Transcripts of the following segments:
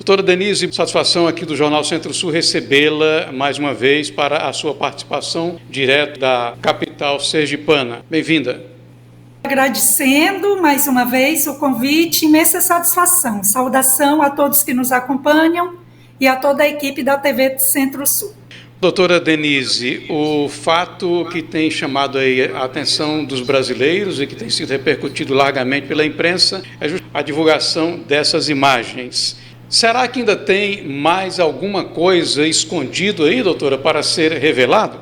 Doutora Denise, satisfação aqui do Jornal Centro-Sul recebê-la mais uma vez para a sua participação direto da capital sergipana. Bem-vinda. Agradecendo mais uma vez o convite, imensa satisfação. Saudação a todos que nos acompanham e a toda a equipe da TV Centro-Sul. Doutora Denise, o fato que tem chamado aí a atenção dos brasileiros e que tem sido repercutido largamente pela imprensa é a divulgação dessas imagens. Será que ainda tem mais alguma coisa escondido aí, doutora, para ser revelado?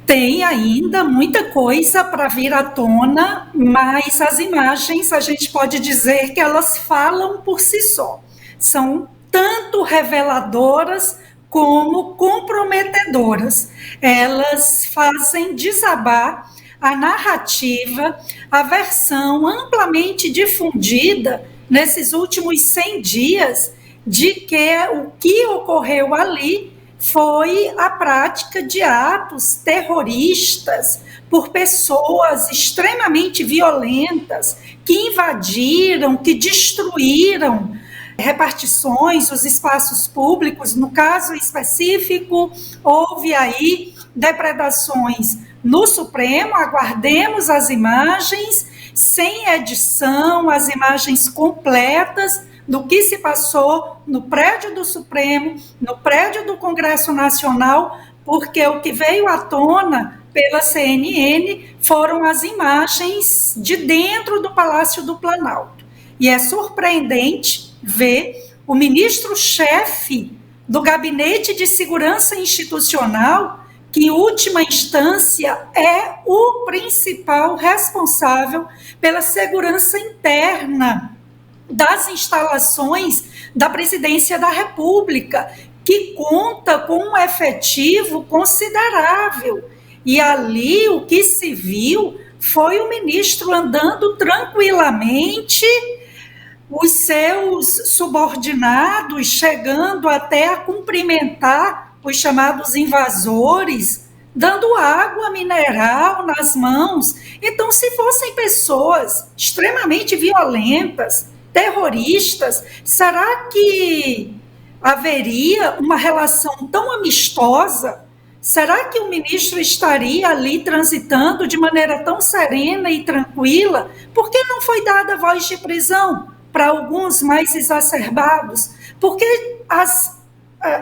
Tem ainda muita coisa para vir à tona, mas as imagens, a gente pode dizer que elas falam por si só. São tanto reveladoras como comprometedoras. Elas fazem desabar a narrativa, a versão amplamente difundida nesses últimos 100 dias de que o que ocorreu ali foi a prática de atos terroristas por pessoas extremamente violentas que invadiram, que destruíram repartições, os espaços públicos. No caso específico, houve aí depredações no Supremo. Aguardemos as imagens sem edição, as imagens completas do que se passou no prédio do Supremo, no prédio do Congresso Nacional, porque o que veio à tona pela CNN foram as imagens de dentro do Palácio do Planalto. E é surpreendente ver o ministro-chefe do Gabinete de Segurança Institucional, que em última instância é o principal responsável pela segurança interna das instalações da Presidência da República, que conta com um efetivo considerável. E ali o que se viu foi o ministro andando tranquilamente, os seus subordinados chegando até a cumprimentar os chamados invasores, dando água mineral nas mãos. Então, se fossem pessoas extremamente violentas, terroristas, será que haveria uma relação tão amistosa? Será que o ministro estaria ali transitando de maneira tão serena e tranquila? Por que não foi dada voz de prisão para alguns mais exacerbados? Porque as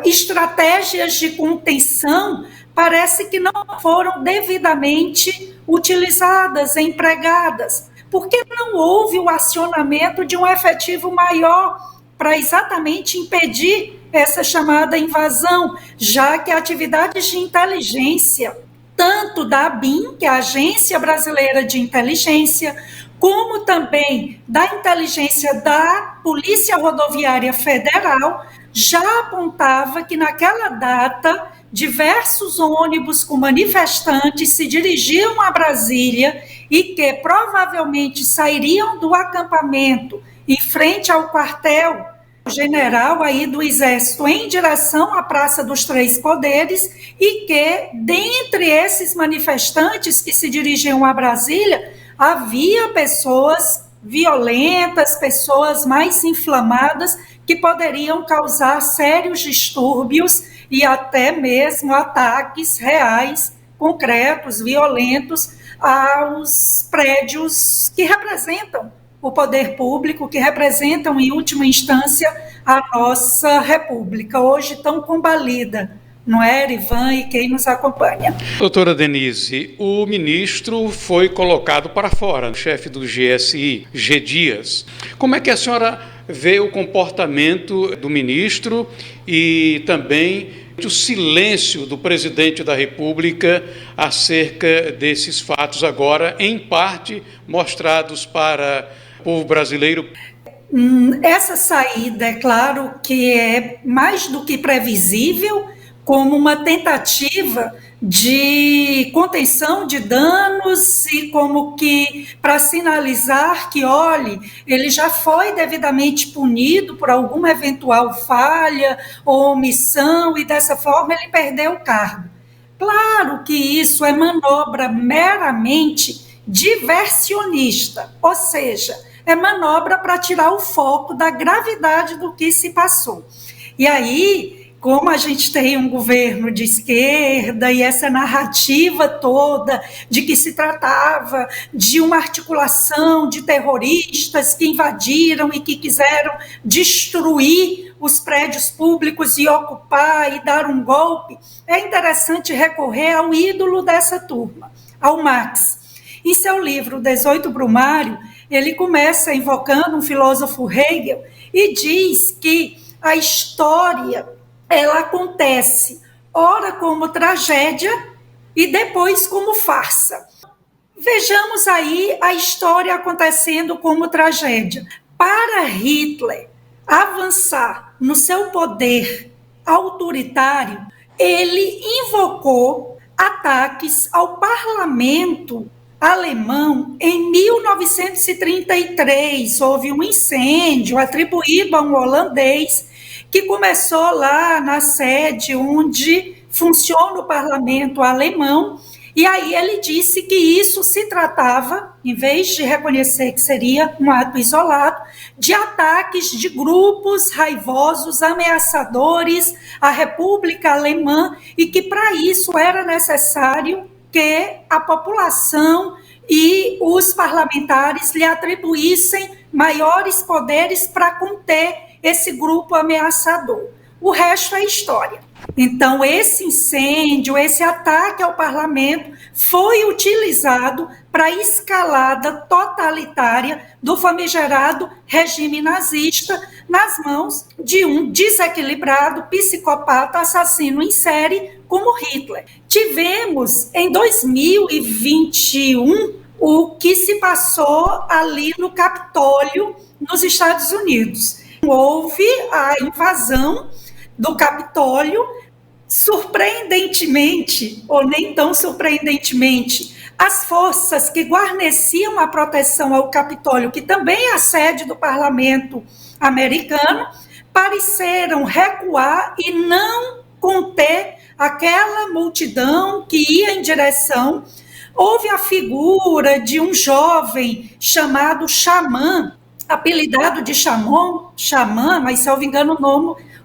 estratégias de contenção parece que não foram devidamente utilizadas, empregadas. Por que não houve o acionamento de um efetivo maior para exatamente impedir essa chamada invasão, já que atividades de inteligência, tanto da ABIN, que é a Agência Brasileira de Inteligência, como também da inteligência da Polícia Rodoviária Federal, já apontava que naquela data diversos ônibus com manifestantes se dirigiam a Brasília e que provavelmente sairiam do acampamento em frente ao quartel general aí do Exército em direção à Praça dos Três Poderes, e que dentre esses manifestantes que se dirigiam a Brasília havia pessoas violentas, pessoas mais inflamadas que poderiam causar sérios distúrbios e até mesmo ataques reais, concretos, violentos aos prédios que representam o poder público, que representam, em última instância, a nossa República, hoje tão combalida, não é, Erivan e quem nos acompanha? Doutora Denise, o ministro foi colocado para fora, o chefe do GSI, G. Dias. Como é que a senhora vê o comportamento do ministro e também o silêncio do presidente da República acerca desses fatos agora, em parte, mostrados para o povo brasileiro? Essa saída, é claro que é mais do que previsível, como uma tentativa de contenção de danos e como que para sinalizar que, olhe, ele já foi devidamente punido por alguma eventual falha ou omissão e dessa forma ele perdeu o cargo. Claro que isso é manobra meramente diversionista, ou seja, é manobra para tirar o foco da gravidade do que se passou. E aí, como a gente tem um governo de esquerda e essa narrativa toda de que se tratava de uma articulação de terroristas que invadiram e que quiseram destruir os prédios públicos e ocupar e dar um golpe, é interessante recorrer ao ídolo dessa turma, ao Marx. Em seu livro 18 Brumário, ele começa invocando um filósofo Hegel e diz que a história ela acontece ora como tragédia e depois como farsa. Vejamos aí a história acontecendo como tragédia. Para Hitler avançar no seu poder autoritário, ele invocou ataques ao parlamento alemão em 1933. Houve um incêndio atribuído a um holandês que começou lá na sede onde funciona o parlamento alemão, e aí ele disse que isso se tratava, em vez de reconhecer que seria um ato isolado, de ataques de grupos raivosos, ameaçadores à República Alemã, e que para isso era necessário que a população e os parlamentares lhe atribuíssem maiores poderes para conter esse grupo ameaçador. O resto é história. Então, esse incêndio, esse ataque ao parlamento foi utilizado para a escalada totalitária do famigerado regime nazista nas mãos de um desequilibrado psicopata assassino em série como Hitler. Tivemos, em 2021, o que se passou ali no Capitólio, nos Estados Unidos. Houve a invasão do Capitólio, surpreendentemente, ou nem tão surpreendentemente, as forças que guarneciam a proteção ao Capitólio, que também é a sede do parlamento americano, pareceram recuar e não conter aquela multidão que ia em direção. Houve a figura de um jovem chamado Xamã, apelidado de Xamã, mas, se eu não me engano,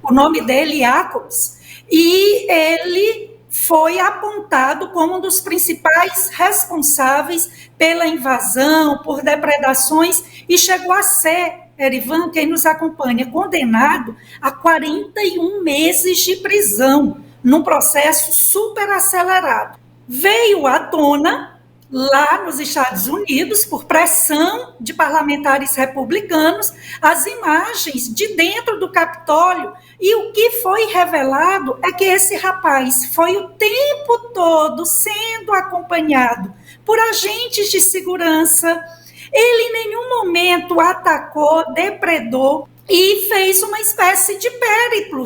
o nome dele é Jacobs, e ele foi apontado como um dos principais responsáveis pela invasão, por depredações, e chegou a ser, Erivan, quem nos acompanha, condenado a 41 meses de prisão, num processo super acelerado. Veio à tona, lá nos Estados Unidos, por pressão de parlamentares republicanos, as imagens de dentro do Capitólio, e o que foi revelado é que esse rapaz foi o tempo todo sendo acompanhado por agentes de segurança. Ele em nenhum momento atacou, depredou e fez uma espécie de périplo,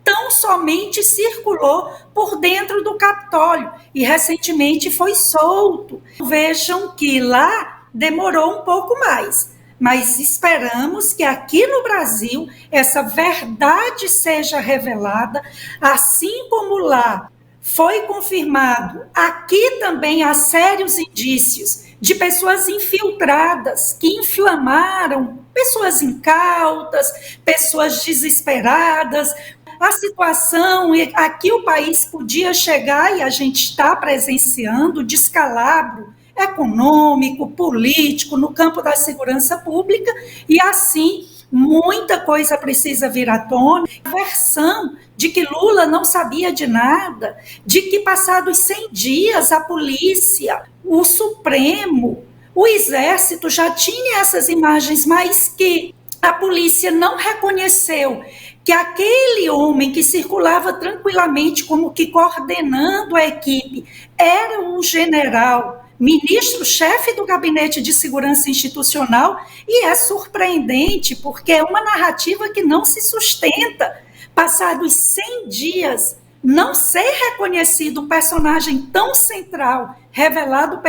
tão somente circulou por dentro do Capitólio e recentemente foi solto. Vejam que lá demorou um pouco mais, mas esperamos que aqui no Brasil essa verdade seja revelada, assim como lá foi confirmado. Aqui também há sérios indícios de pessoas infiltradas que inflamaram, pessoas incautas, pessoas desesperadas. A situação, aqui o país podia chegar, e a gente está presenciando, descalabro econômico, político, no campo da segurança pública, e assim muita coisa precisa vir à tona. A versão de que Lula não sabia de nada, de que passados 100 dias a polícia, o Supremo, o Exército já tinha essas imagens, mas que a polícia não reconheceu que aquele homem que circulava tranquilamente como que coordenando a equipe era um general, ministro-chefe do Gabinete de Segurança Institucional, e é surpreendente porque é uma narrativa que não se sustenta. Passados 100 dias, não ser reconhecido um personagem tão central, revelado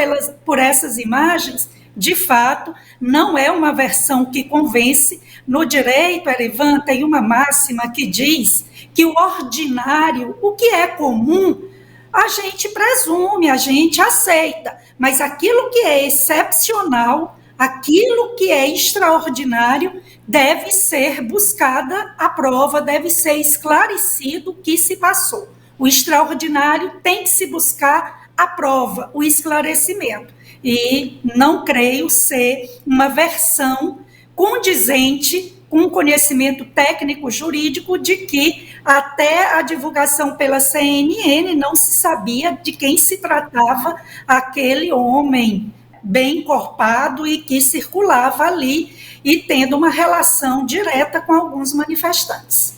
por essas imagens, de fato, não é uma versão que convence. No direito, Erivan, tem uma máxima que diz que o ordinário, o que é comum, a gente presume, a gente aceita, mas aquilo que é excepcional, Aquilo que é extraordinário deve ser buscada a prova, deve ser esclarecido o que se passou. O extraordinário tem que se buscar a prova, o esclarecimento. E não creio ser uma versão condizente com o conhecimento técnico-jurídico de que até a divulgação pela CNN não se sabia de quem se tratava aquele homem bem encorpado e que circulava ali e tendo uma relação direta com alguns manifestantes.